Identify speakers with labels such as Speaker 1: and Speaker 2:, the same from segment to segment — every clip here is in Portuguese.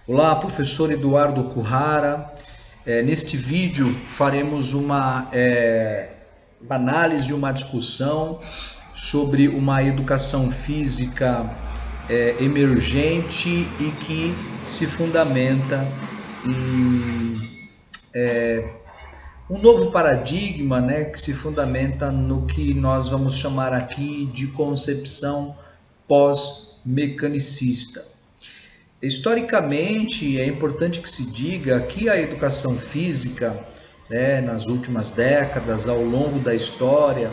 Speaker 1: Olá, professor Eduardo Kurhara. Neste vídeo faremos uma análise, uma discussão sobre uma educação física emergente e que se fundamenta em um novo paradigma, né, que se fundamenta no que nós vamos chamar aqui de concepção pós-mecanicista. Historicamente, é importante que se diga que a educação física, né, nas últimas décadas, ao longo da história, a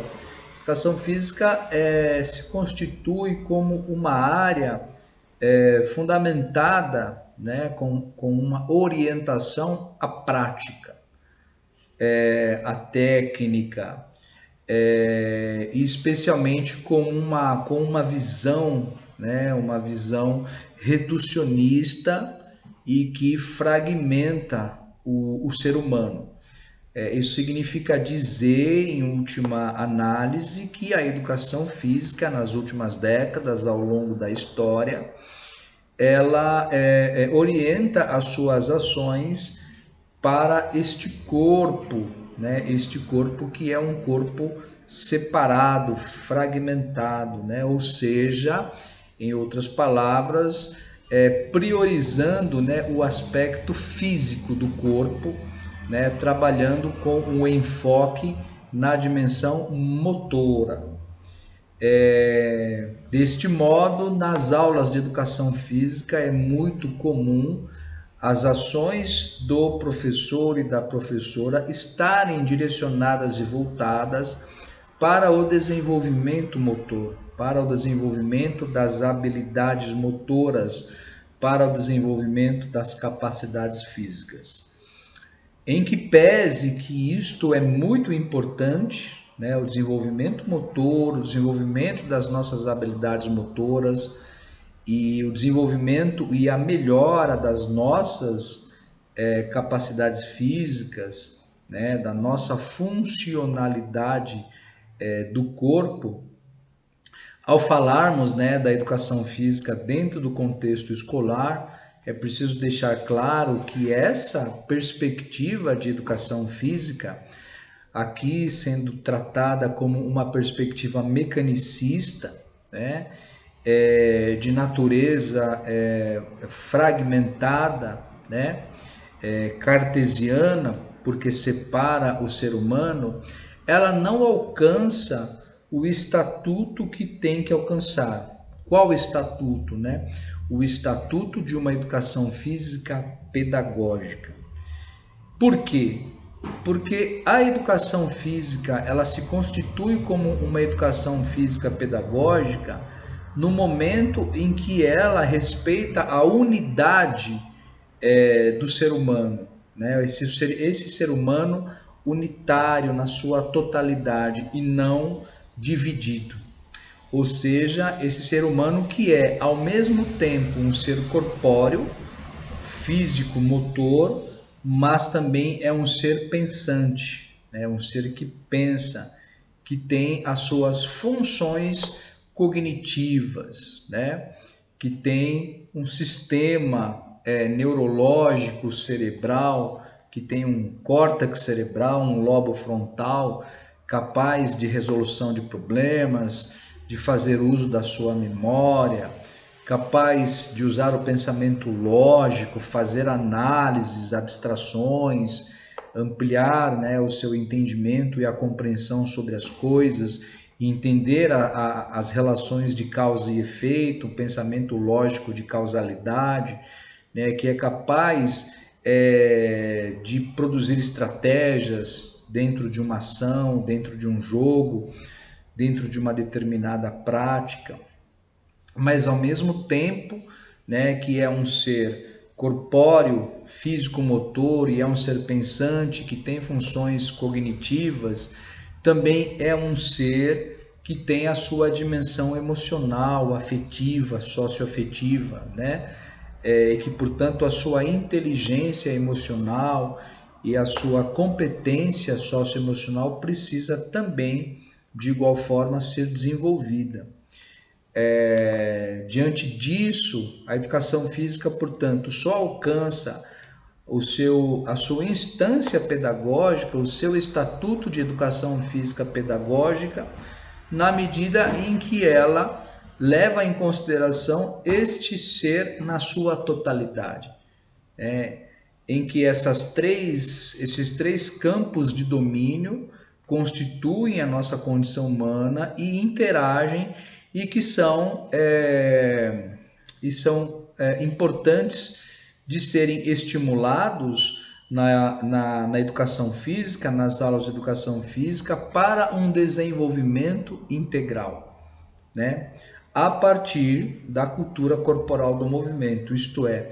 Speaker 1: educação física se constitui como uma área fundamentada, né, com uma orientação à prática, à técnica, e especialmente com uma visão, né, uma visão reducionista e que fragmenta o ser humano. Isso significa dizer, em última análise, que a educação física, nas últimas décadas, ao longo da história, ela orienta as suas ações para este corpo, né? Este corpo que é um corpo separado, fragmentado, né? Ou seja, em outras palavras, priorizando, né, o aspecto físico do corpo, né, trabalhando com um enfoque na dimensão motora. Deste modo, nas aulas de educação física é muito comum as ações do professor e da professora estarem direcionadas e voltadas para o desenvolvimento motor, para o desenvolvimento das habilidades motoras, para o desenvolvimento das capacidades físicas. Em que pese que isto é muito importante, né, o desenvolvimento motor, o desenvolvimento das nossas habilidades motoras e o desenvolvimento e a melhora das nossas capacidades físicas, né, da nossa funcionalidade do corpo. Ao falarmos, né, da educação física dentro do contexto escolar, é preciso deixar claro que essa perspectiva de educação física, aqui sendo tratada como uma perspectiva mecanicista, né, de natureza fragmentada, né, cartesiana, porque separa o ser humano, ela não alcança o estatuto que tem que alcançar. Qual estatuto, né? O estatuto de uma educação física pedagógica. Por quê? Porque a educação física, ela se constitui como uma educação física pedagógica no momento em que ela respeita a unidade do ser humano, né? Esse ser humano unitário na sua totalidade e não dividido. Ou seja, esse ser humano que é ao mesmo tempo um ser corpóreo, físico, motor, mas também é um ser pensante, né? Um ser que pensa, que tem as suas funções cognitivas, né? Que tem um sistema neurológico cerebral, que tem um córtex cerebral, um lobo frontal, capaz de resolução de problemas, de fazer uso da sua memória, capaz de usar o pensamento lógico, fazer análises, abstrações, ampliar, né, o seu entendimento e a compreensão sobre as coisas, e entender as relações de causa e efeito, o pensamento lógico de causalidade, né, que é capaz de produzir estratégias dentro de uma ação, dentro de um jogo, dentro de uma determinada prática, mas ao mesmo tempo, né, que é um ser corpóreo, físico-motor e é um ser pensante que tem funções cognitivas, também é um ser que tem a sua dimensão emocional, afetiva, socioafetiva, né? Que, portanto, a sua inteligência emocional e a sua competência socioemocional precisa também, de igual forma, ser desenvolvida. Diante disso, a educação física, portanto, só alcança a sua instância pedagógica, o seu estatuto de educação física pedagógica, na medida em que ela leva em consideração este ser na sua totalidade, em que esses três campos de domínio constituem a nossa condição humana e interagem e que são importantes de serem estimulados na educação física, nas aulas de educação física, para um desenvolvimento integral, né? A partir da cultura corporal do movimento, isto é,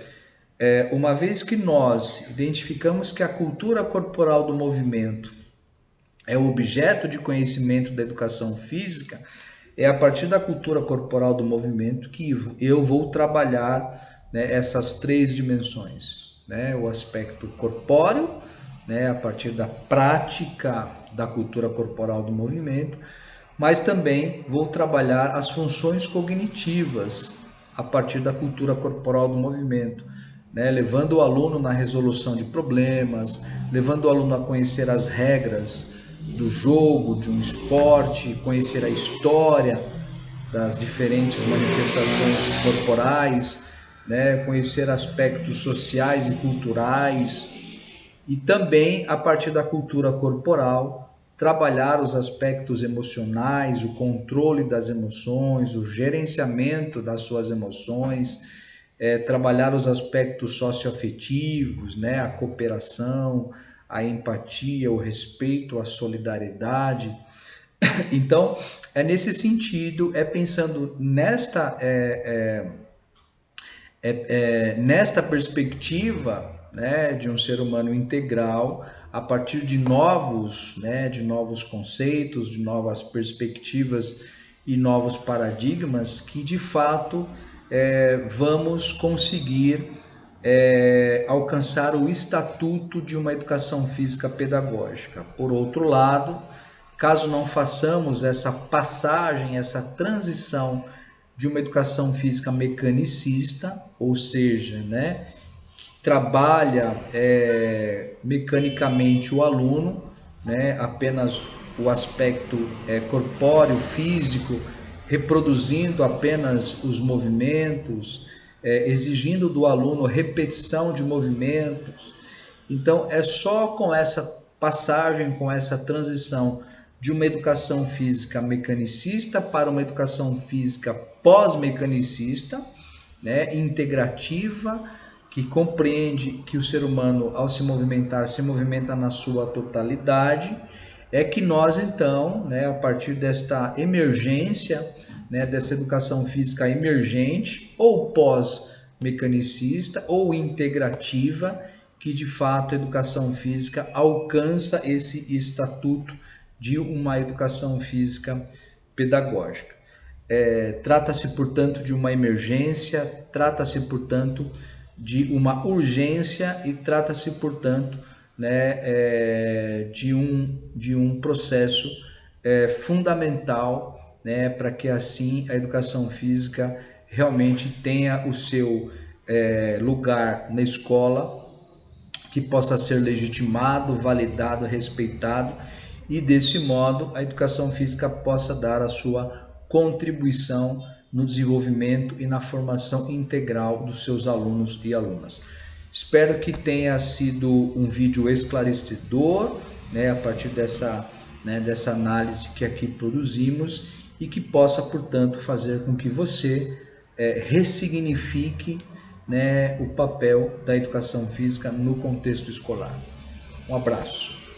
Speaker 1: uma vez que nós identificamos que a cultura corporal do movimento é o objeto de conhecimento da educação física, é a partir da cultura corporal do movimento que eu vou trabalhar, né, essas três dimensões, né? O aspecto corpóreo, né, a partir da prática da cultura corporal do movimento, mas também vou trabalhar as funções cognitivas a partir da cultura corporal do movimento, né, levando o aluno na resolução de problemas, levando o aluno a conhecer as regras do jogo, de um esporte, conhecer a história das diferentes manifestações corporais, né, conhecer aspectos sociais e culturais, e também, a partir da cultura corporal, trabalhar os aspectos emocionais, o controle das emoções, o gerenciamento das suas emoções, trabalhar os aspectos socioafetivos, né, a cooperação, a empatia, o respeito, a solidariedade. Então, é nesse sentido, pensando nesta perspectiva, né, de um ser humano integral, a partir de novos conceitos, de novas perspectivas e novos paradigmas, que de fato vamos conseguir alcançar o estatuto de uma educação física pedagógica. Por outro lado, caso não façamos essa passagem, essa transição de uma educação física mecanicista, ou seja, né, que trabalha mecanicamente o aluno, né, apenas o aspecto corpóreo, físico, reproduzindo apenas os movimentos, exigindo do aluno repetição de movimentos. Então, é só com essa passagem, com essa transição de uma educação física mecanicista para uma educação física pós-mecanicista, né, integrativa, que compreende que o ser humano, ao se movimenta na sua totalidade, é que nós então, né, a partir desta emergência, né, dessa educação física emergente, ou pós-mecanicista, ou integrativa, que de fato a educação física alcança esse estatuto de uma educação física pedagógica. Trata-se, portanto, de uma emergência, trata-se, portanto, de uma urgência e trata-se, portanto, né, de um processo fundamental, né, para que assim a educação física realmente tenha o seu lugar na escola, que possa ser legitimado, validado, respeitado, e desse modo a educação física possa dar a sua contribuição no desenvolvimento e na formação integral dos seus alunos e alunas. Espero que tenha sido um vídeo esclarecedor, né, a partir dessa análise que aqui produzimos, e que possa, portanto, fazer com que você ressignifique, né, o papel da educação física no contexto escolar. Um abraço.